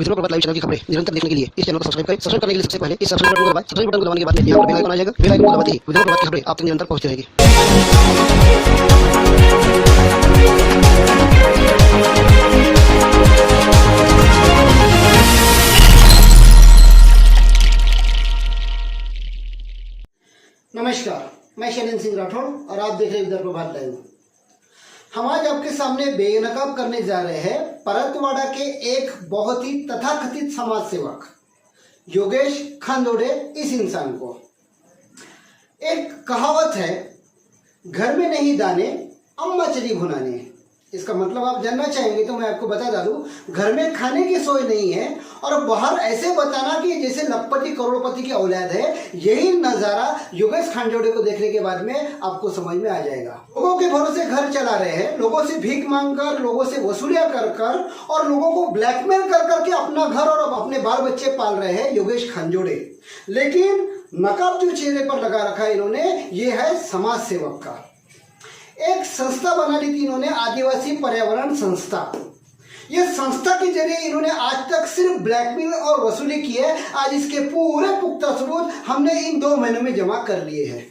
विद्रोह प्रभात live channel की खबरें निरंतर देखने के लिए इस चैनल को सब्सक्राइब करें। सब्सक्राइब करने के लिए सबसे पहले इस सब्सक्राइब बटन को दबाएं। सब्सक्राइब बटन को दबाने के बाद में यहाँ पर बेल आइकन आ जाएगा। बेल आइकन को दबाते ही विद्रोह प्रभात की खबरें आप तक निरंतर पहुंचती रहेगी। नमस्कार, मैं शैलेंद्र सिंह राठौड़ और आप देख रहे हैं विदर्भ प्रभात लाइव। हम आज आपके सामने बेनकाब करने जा रहे हैं परतवाड़ा के एक बहुत ही तथाकथित समाज सेवक योगेश खांजोड़े इस इंसान को। एक कहावत है, घर में नहीं दाने अम्मा चली भुनाने। इसका मतलब आप जानना चाहेंगे तो मैं आपको बता दूं, घर में खाने की सोच नहीं है और बाहर ऐसे बताना कि जैसे लखपति करोड़पति की औलाद है। यही नज़ारा योगेश खांजोड़े को देखने के बाद में आपको समझ में आ जाएगा। लोगों के भरोसे घर चला रहे हैं, लोगों से भीख मांग कर, लोगों से वसूलियां कर कर और लोगों को ब्लैकमेल कर करके अपना घर और अपने बाल बच्चे पाल रहे हैं योगेश खांजोड़े। लेकिन नकाब जो चेहरे पर लगा रखा है इन्होंने, ये है समाज सेवक का। एक संस्था बना ली थी इन्होंने, आदिवासी पर्यावरण संस्था। ये संस्था के जरिए इन्होंने आज तक सिर्फ ब्लैकमेल और वसूली की है। आज इसके पूरे पुख्ता सबूत हमने इन 2 महीनों में जमा कर लिए हैं।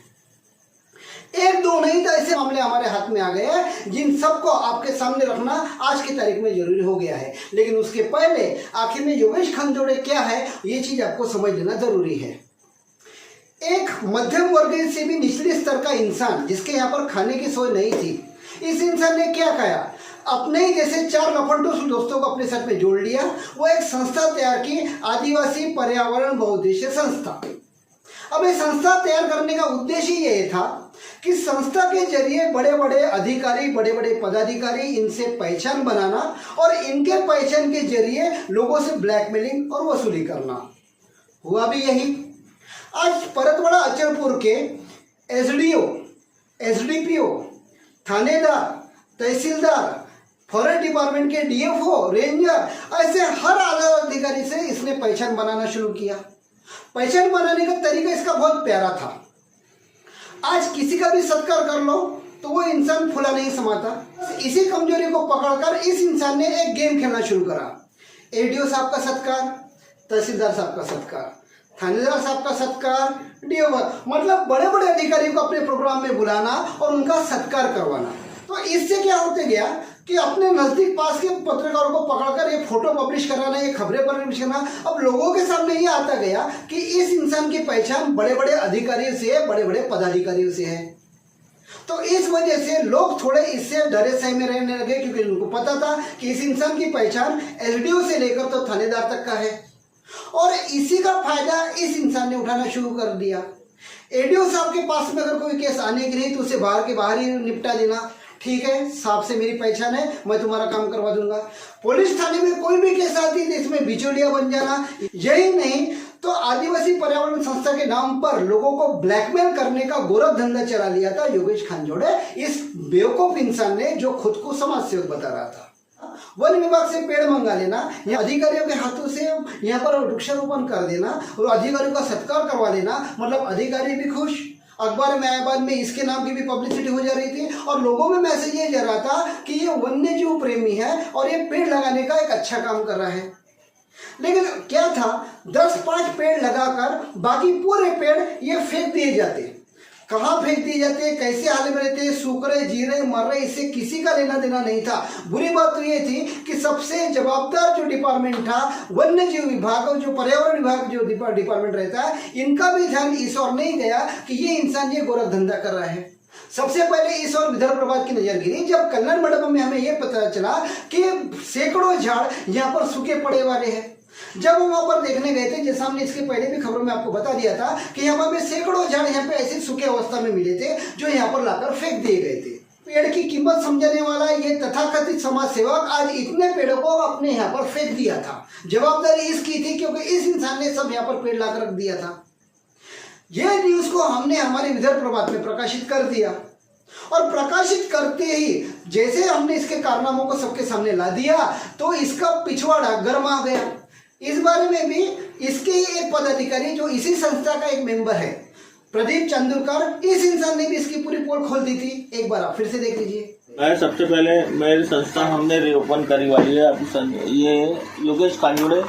एक दो नहीं तो ऐसे मामले हमारे हाथ में आ गए हैं जिन सबको आपके सामने रखना आज की तारीख में जरूरी हो गया है। लेकिन उसके पहले आखिर में योगेश खांजोड़े क्या है, ये चीज आपको समझ लेना जरूरी है। एक मध्यम वर्ग से भी निचले स्तर का इंसान जिसके यहाँ पर खाने की सोच नहीं थी, इस इंसान ने क्या किया, अपने ही जैसे 4 लफंडों दोस्तों को अपने साथ में जोड़ लिया। वो एक संस्था तैयार की, आदिवासी पर्यावरण बहुउद्देशीय संस्था। अब ये संस्था तैयार करने का उद्देश्य ये था कि संस्था के जरिए बड़े बड़े अधिकारी, बड़े बड़े पदाधिकारी, इनसे पहचान बनाना और इनके पहचान के जरिए लोगों से ब्लैकमेलिंग और वसूली करना। हुआ भी यही। आज परतवाड़ा अचलपुर के एसडीओ, एसडीपीओ, थानेदार, तहसीलदार, फॉरेस्ट डिपार्टमेंट के डीएफओ, रेंजर, ऐसे हर आला अधिकारी से इसने पहचान बनाना शुरू किया। पहचान बनाने का तरीका इसका बहुत प्यारा था। आज किसी का भी सत्कार कर लो तो वो इंसान फुला नहीं समाता। इसी कमजोरी को पकड़कर इस इंसान ने एक गेम खेलना शुरू करा। एडीओ साहब का सत्कार, तहसीलदार साहब का सत्कार, थानेदार साहब का सत्कार, डीओ, मतलब बड़े बड़े अधिकारियों को अपने प्रोग्राम में बुलाना और उनका सत्कार करवाना। तो इससे क्या होते गया कि अपने नजदीक पास के पत्रकारों को पकड़कर ये फोटो पब्लिश कराना, ये खबरें पब्लिश करना। अब लोगों के सामने ये आता गया कि इस इंसान की पहचान बड़े बड़े अधिकारियों से है, बड़े बड़े पदाधिकारियों से है। तो इस वजह से लोग थोड़े इससे डरे सहमे रहने लगे, क्योंकि उनको पता था कि इस इंसान की पहचान एसडीओ से लेकर तो थानेदार तक का है। और इसी का फायदा इस इंसान ने उठाना शुरू कर दिया। एडीओ साहब के पास में अगर कोई केस आने की नहीं तो उसे बाहर के बाहर ही निपटा देना। ठीक है, साहब से मेरी पहचान है, मैं तुम्हारा काम करवा दूंगा। पुलिस थाने में कोई भी केस आती है इसमें बिचौलिया बन जाना। यही नहीं तो आदिवासी पर्यावरण संस्था के नाम पर लोगों को ब्लैकमेल करने का गोरख धंधा चला लिया था योगेश खांजोड़े, इस बेवकूफ इंसान ने, जो खुद को समाज सेवक बता रहा था। वन विभाग से पेड़ मंगा लेना, या अधिकारियों के हाथों से यहाँ पर वृक्षारोपण कर देना और अधिकारियों का सत्कार करवा देना। मतलब अधिकारी भी खुश, अखबार में आए, बाद में इसके नाम की भी पब्लिसिटी हो जा रही थी और लोगों में मैसेज ये जा रहा था कि ये वन्य जीव प्रेमी है और ये पेड़ लगाने का एक अच्छा काम कर रहा है। लेकिन क्या था, 10-5 पेड़ लगाकर बाकी पूरे पेड़ ये फेंक दिए जाते। कहाँ फेंक दिए जाते, कैसे हाल में रहते, सूख रहे, जी रहे, मर रहे, इससे किसी का लेना देना नहीं था। बुरी बात तो ये थी कि सबसे जवाबदार जो डिपार्टमेंट था, वन्य जीव विभाग और जो पर्यावरण विभाग जो डिपार्टमेंट रहता है, इनका भी ध्यान इस ओर नहीं गया कि ये इंसान ये गोरख धंधा कर रहा है। सबसे पहले इस और विदर्भ प्रभात की नजर गिरी जब कल्याण मंडपम में हमें यह पता चला कि सैकड़ों झाड़ यहाँ पर सूखे पड़े वाले हैं। जब हम वहां पर देखने गए थे, जैसा हमने इसके पहले भी खबरों में आपको बता दिया था कि यहाँ पर सैकड़ों झाड़ यहाँ पे ऐसे सूखे अवस्था में मिले थे जो यहाँ पर लाकर फेंक दिए गए थे। पेड़ की कीमत समझने वाला ये तथाकथित समाज सेवक आज इतने पेड़ों को अपने यहाँ पर फेंक दिया था। जवाबदारी इसकी थी क्योंकि इस इंसान ने सब यहाँ पर पेड़ लाकर रख दिया था। यह न्यूज को हमने हमारे विदर्भ प्रभात में प्रकाशित कर दिया और प्रकाशित करते ही जैसे हमने इसके कारनामों को सबके सामने ला दिया तो इसका पिछवाड़ा गर्मा गया। इस बारे में भी इसके एक पदाधिकारी जो इसी संस्था का एक मेंबर है, प्रदीप चंदुरकर, इस इंसान ने भी इसकी पूरी पोल खोल दी थी। एक बार आप फिर से देख लीजिए। मैं सबसे पहले मेरी संस्था हमने रीओपन करी वाली है। अभी ये योगेश कांजोड़े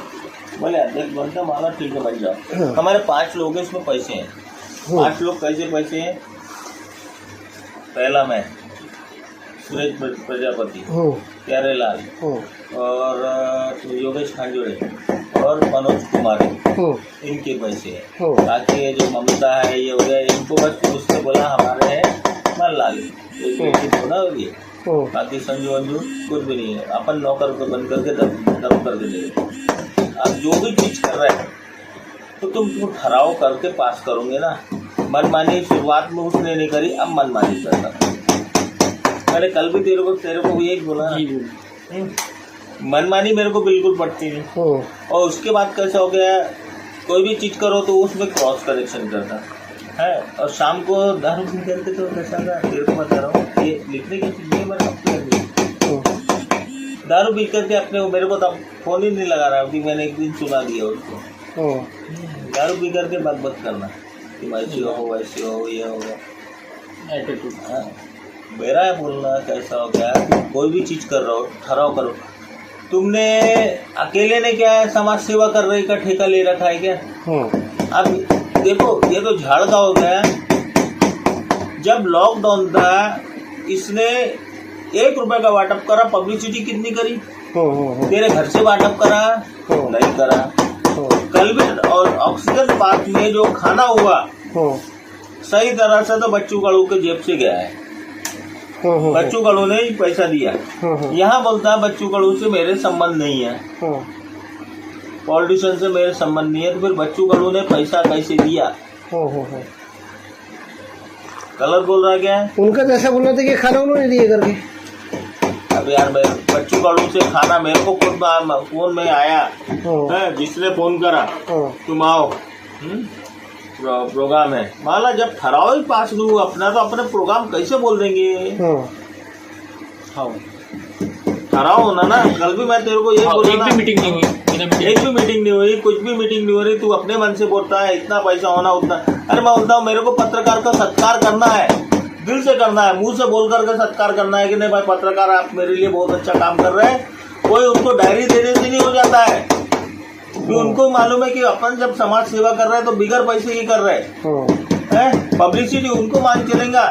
बोले अध्यक्ष बनता माला ठीक है बन जाओ। हमारे 5 लोग हैं, इसमें पैसे हैं। 5 लोग कैसे पैसे हैं? पहला मैं सुरेश प्रजापति, प्यारेलाल और योगेश खांजोड़े और मनोज कुमार, इनके पैसे हैं। बाकी ये जो ममता है ये हो गया, इनको बस उससे बोला हमारे है मल्लाल थोड़ा हो गया। बाकी संजू अंजू कुछ भी नहीं है। अपन नौकर को बंद करके दम कर देंगे। अब जो भी चीज कर रहे हैं तो तुम ठहराव करके पास करोगे ना। मनमानी शुरुआत में उसने नहीं करी, अब मनमानी करता। मैंने कल भी तेरे को यही बोला, मनमानी मेरे को बिल्कुल पड़ती नहीं। और उसके बाद कैसा हो गया, कोई भी चीज करो तो उसमें क्रॉस करेक्शन करता है। और शाम को दारू पी करके तो कैसा था तेरे को बता रहा हूँ, ये लिखने की चीज नहीं बना। दारू पी करके अपने को मेरे को तब फोन ही नहीं लगा रहा कि मैंने एक दिन सुना दिया उसको। दारू पी करके बात करना कि वैसे हो वैसे हो ये होगा एटीट्यूड। हाँ मेरा है बोलना कैसा हो गया। कोई भी चीज कर रहा हो ठहराव करो। तुमने अकेले ने क्या समाज सेवा कर रही का ठेका ले रखा है क्या? अब देखो ये तो झाड़ का हो गया। जब लॉकडाउन था इसने 1 रुपए का वाटअप करा, पब्लिसिटी कितनी करी? तेरे घर से वाटअप करा? नहीं करा। कल भी और ऑक्सीजन पार्क में जो खाना हुआ सही तरह से तो बच्चू कड़ू के जेब से गया है। बच्चू कड़ू ने ही पैसा दिया। यहाँ बोलता है बच्चू कड़ू से मेरे संबंध नहीं है, पॉलिटिशियन से मेरे संबंध नहीं है। तो फिर बच्चू कड़ू ने पैसा कैसे दिया? गलत बोल रहा क्या है? उनका जैसा बोलना था कि खाना उन्होंने दिए करके। अब यार मैं बच्चू कड़ू से खाना मेरे को खुद फोन में आया है, जिसने फोन करा तुम आओ प्रोग्राम है। माला जब ठहराव ही पास लू अपना तो अपने प्रोग्राम कैसे बोल देंगे? ठहराव होना ना। कल भी मैं तेरे को ये बोल रहा, एक भी मीटिंग नहीं हुई, कुछ भी मीटिंग नहीं हो रही। तू अपने मन से बोलता है इतना पैसा होना उतना। अरे मैं बोलता हूँ मेरे को पत्रकार का सत्कार करना है, दिल से करना है, मुंह से बोल करके सत्कार करना है कि नहीं भाई पत्रकार आप मेरे लिए बहुत अच्छा काम कर रहे हैं। कोई उनको डायरी देने से नहीं हो जाता है, क्योंकि उनको मालूम है कि अपन जब समाज सेवा कर रहे हैं तो बिगर पैसे ही कर रहे हैं। पब्लिसिटी उनको मान चलेगा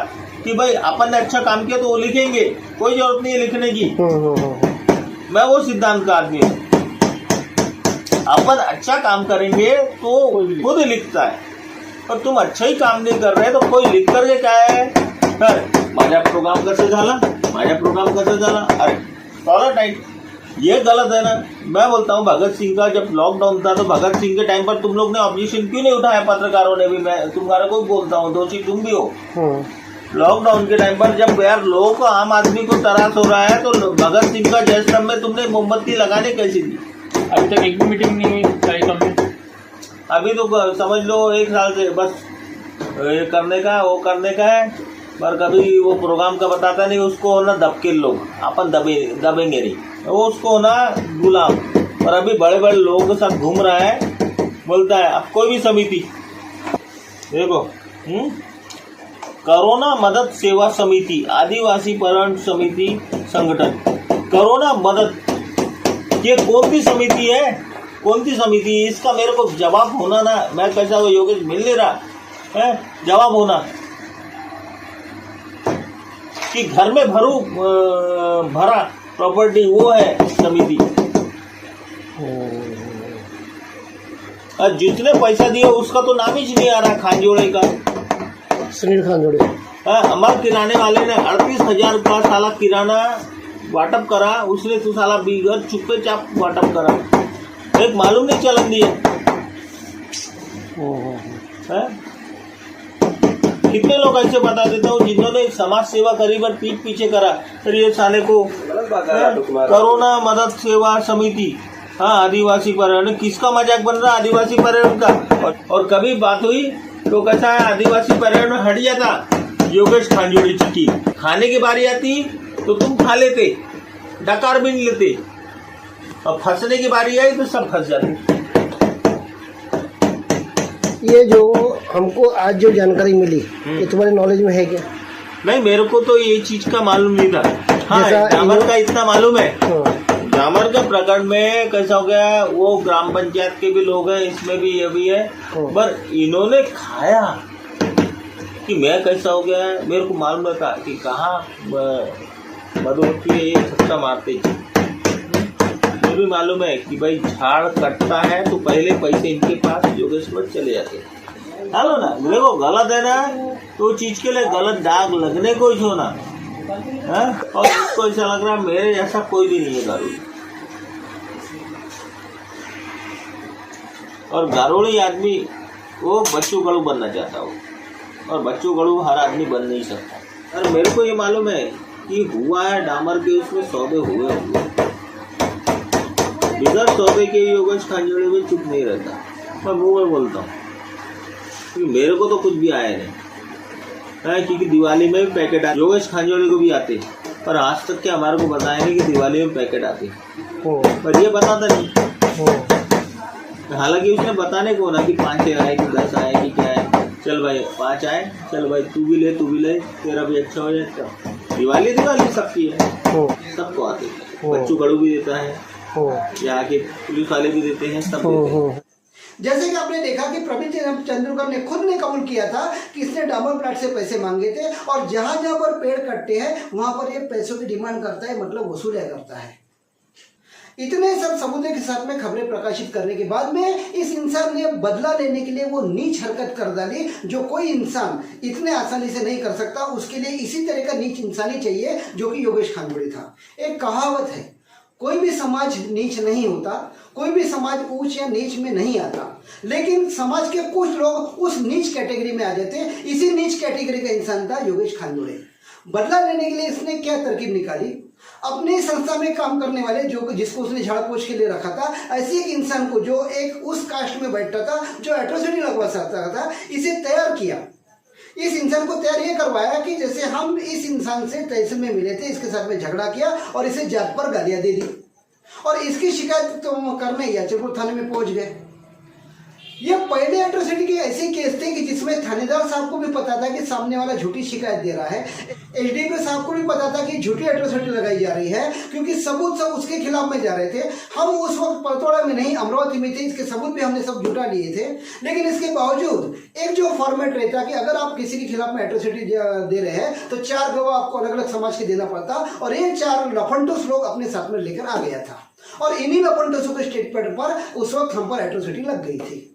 कि भाई अपन ने अच्छा काम किया तो वो लिखेंगे, कोई जरूरत नहीं है लिखने की। मैं वो सिद्धांत का आदमी हूँ। अपन अच्छा काम करेंगे तो खुद लिखता है, और तुम अच्छा ही काम नहीं कर रहे तो कोई लिख करके क्या है माझा प्रोग्राम कैसे झाला, अरे फॉलो टाइट। ये गलत है ना। मैं बोलता हूँ भगत सिंह का जब लॉकडाउन था तो भगत सिंह के टाइम पर तुम लोग ने ऑब्जेक्शन क्यों नहीं उठाया? पत्रकारों ने भी, मैं तुम्हारा को बोलता हूँ, दोषी तुम भी हो। लॉकडाउन के टाइम पर जब यार लोगों को, आम आदमी को त्रास हो रहा है तो भगत सिंह का जय स्तंभ में तुमने मोमबत्ती लगाने कैसे दी? अभी तक एक भी मीटिंग नहीं हुई कार्यक्रम में। अभी तो समझ लो 1 साल से बस ये करने का वो करने का है, पर कभी वो प्रोग्राम का बताता नहीं। उसको ना दबके लोग अपन दबेंगे नहीं, वो उसको ना गुलाम। और अभी बड़े बड़े लोगों के साथ घूम रहा है, बोलता है अब कोई भी समिति देखो, कोरोना मदद सेवा समिति, आदिवासी पर्यटन समिति संगठन, कोरोना मदद, ये कौन सी समिति है? कौन सी समिति? इसका मेरे को जवाब होना ना। मैं कैसा वो योगेश मिल नहीं रहा है जवाब होना कि घर में भरा प्रॉपर्टी वो है समिति। और जिसने पैसा दिया उसका तो नाम ही नहीं आ रहा, खांजोड़े का, सुनील खांजोड़े। हमारे किराने वाले ने 38,000 का साला किराना वाटअप करा, उसने तो साला बिगर चुप्पे चाप वाटअप करा, एक मालूम नहीं चलन दिया। कितने लोग ऐसे बता देता हूँ जिन्होंने समाज सेवा करी पर पीठ पीछे करा, फिर ये साले को कोरोना मदद सेवा समिति, हाँ आदिवासी पर्यटन, किसका मजाक बन रहा? आदिवासी पर्यटन का। और कभी बात हुई तो कैसा है आदिवासी पर्यटन हट जाता, योगेश खांजोड़ी चिट्ठी खाने की बारी आती तो तुम खा लेते, डकार भी नहीं लेते, और फंसने की बारी आई तो सब फंस जाते। ये जो हमको आज जो जानकारी मिली ये तुम्हारे नॉलेज में है क्या? नहीं, मेरे को तो ये चीज का मालूम नहीं था। हाँ, जैसा डामर का इतना मालूम है। हाँ, डामर के प्रकरण में कैसा हो गया, वो ग्राम पंचायत के भी लोग हैं, इसमें भी ये भी है, पर इन्होंने खाया कि मैं कैसा हो गया है, मेरे को मालूम था कि कहाँ मधुमक्खी ये छक्का मारते थे। मुझे भी मालूम है कि भाई झाड़ कटता है तो पहले पैसे इनके पास योगेश्वर चले जाते हैं। चलो ना, देखो गलत है ना, तो चीज के लिए गलत दाग लगने को ही छोना है। और इसको ऐसा लग रहा है मेरे जैसा कोई भी नहीं है गारोड़ी। और गारोड़ी आदमी वो बच्चू गड़ू बनना चाहता हो, और बच्चू गड़ू हर आदमी बन नहीं सकता। और मेरे को ये मालूम है कि हुआ है डामर के उसमें सौदे हुए होंगे, बिगर सौदे के योगेश खांजोड़े में चुप नहीं रहता। मैं मुंह में बोलता हूँ क्योंकि मेरे को तो कुछ भी आया नहीं है, क्योंकि दिवाली में भी पैकेट आते, योगेश खांजोड़े को भी आते, पर आज तक के हमारे को बताया नहीं कि दिवाली में पैकेट आते, पर ये बताता नहीं। हालांकि उसने बताने को ना कि 5 आए कि 10 आए कि क्या है, चल भाई 5 आए, चल भाई तू भी ले तेरा भी अच्छा हो जाए। दिवाली सबकी है, सबको आते, बच्चू गड़ू भी देता है, यहाँ के पुलिस वाले भी देते हैं, सब देते हैं। जैसे कि आपने देखा कि प्रवीण चंद्रकर ने खुद ने कबूल किया था कि इसने डामर प्लाट से पैसे मांगे थे, और जहां जहां पर पेड़ कटते हैं वहां पर ये पैसों की डिमांड करता है, मतलब वसूलिया करता है। इतने सब सबूतों के साथ में खबरें प्रकाशित करने के बाद में इस इंसान ने बदला लेने के लिए वो नीच हरकत कर डाली जो कोई इंसान इतने आसानी से नहीं कर सकता। उसके लिए इसी तरह का नीच इंसान ही चाहिए जो कि योगेश खांजोड़े था। एक कहावत है, कोई भी समाज नीच नहीं होता, कोई भी समाज ऊंच या नीच में नहीं आता, लेकिन समाज के कुछ लोग उस नीच कैटेगरी में आ जाते हैं। इसी नीच कैटेगरी का इंसान था योगेश खांजोड़े। बदला लेने के लिए इसने क्या तरकीब निकाली, अपनी संस्था में काम करने वाले जो जिसको उसने झाड़ पोछ के लिए रखा था, ऐसे एक इंसान को जो एक उस कास्ट में बैठता था, जो एट्रोसिटी लगवा सकता था, इसे तैयार किया। इस इंसान को तैयार ये करवाया कि जैसे हम इस इंसान से तहसील में मिले थे, इसके साथ में झगड़ा किया और इसे जात पर गालियां दे दी, और इसकी शिकायत तो करने याचरपुर थाने में पहुंच गए। ये पहले एट्रोसिटी के ऐसे केस थे कि जिसमें थानेदार साहब को भी पता था कि सामने वाला झूठी शिकायत दे रहा है, एसडीपीओ साहब को भी पता था कि झूठी एट्रोसिटी लगाई जा रही है, क्योंकि सबूत सब उसके खिलाफ में जा रहे थे। हम उस वक्त परतोड़ा में नहीं, अमरावती में थे, इसके सबूत भी हमने सब जुटा लिए थे। लेकिन इसके बावजूद एक जो फॉर्मेट रहता कि अगर आप किसी के खिलाफ में एट्रोसिटी दे रहे हैं तो 4 गवाह आपको अलग अलग समाज के देना पड़ता, और ये 4 लफंटोस लोग अपने साथ में लेकर आ गया था, और इन्हीं लफंटोसों के स्टेटमेंट पर उस वक्त हम पर एट्रोसिटी लग गई थी।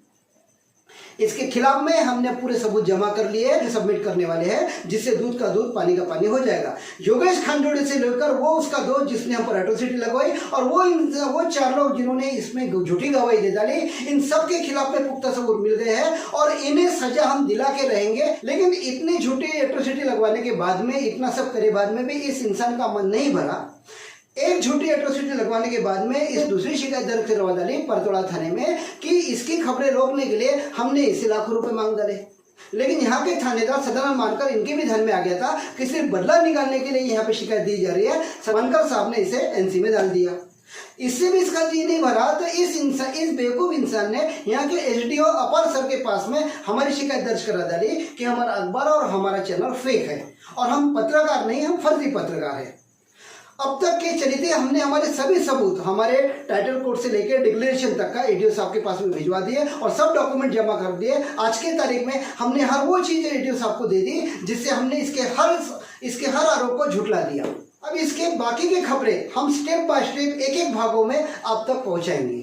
इसके खिलाफ में हमने पूरे सबूत जमा कर लिए, सबमिट करने वाले हैं, जिससे दूध का दूध पानी का पानी हो जाएगा। योगेश खांजोड़े से लेकर वो उसका दोस्त जिसने हम पर एट्रोसिटी लगवाई, और वो 4 लोग जिन्होंने इसमें झूठी गवाही दे डाली, इन सब के खिलाफ में पुख्ता सबूत मिल गए हैं, और इन्हें सजा हम दिला के रहेंगे। लेकिन इतनी झूठी एट्रोसिटी लगवाने के बाद में, इतना सब करे बाद में भी इस इंसान का मन नहीं भरा। एक झूठी एट्रोसिटी लगवाने के बाद में इस दूसरी शिकायत दर्ज करवा डाली परतोड़ा थाने में कि इसकी खबरें रोकने के लिए हमने इसे लाखों रुपए मांग डाले। लेकिन यहाँ के थानेदार साधारण मानकर इनके भी ध्यान में आ गया था कि सिर्फ बदला निकालने के लिए यहाँ पे शिकायत दी जा रही है। मानकर साहब ने इसे एनसी में डाल दिया। इससे भी इसका जी नहीं भरा तो इस बेवकूफ इंसान ने यहाँ के एसडीओ अपर सर के पास में हमारी शिकायत दर्ज करा डाली कि हमारा अखबार और हमारा चैनल फेक है, और हम पत्रकार नहीं, हम फर्जी पत्रकार है। अब तक के चलते हमने हमारे सभी सबूत हमारे टाइटल कोर्ट से लेकर डिक्लेरेशन तक का एडीओ साहब के पास में भिजवा दिए, और सब डॉक्यूमेंट जमा कर दिए। आज के तारीख में हमने हर वो चीज़ एडीओ साहब को दे दी जिससे हमने इसके हर आरोप को झुठला दिया। अब इसके बाकी की खबरें हम स्टेप बाय स्टेप एक एक भागों में आप तक पहुंचाएंगे।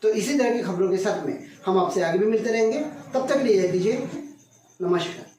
तो इसी तरह की खबरों के साथ में हम आपसे आगे भी मिलते रहेंगे। तब तक लिए दीजिए, नमस्कार।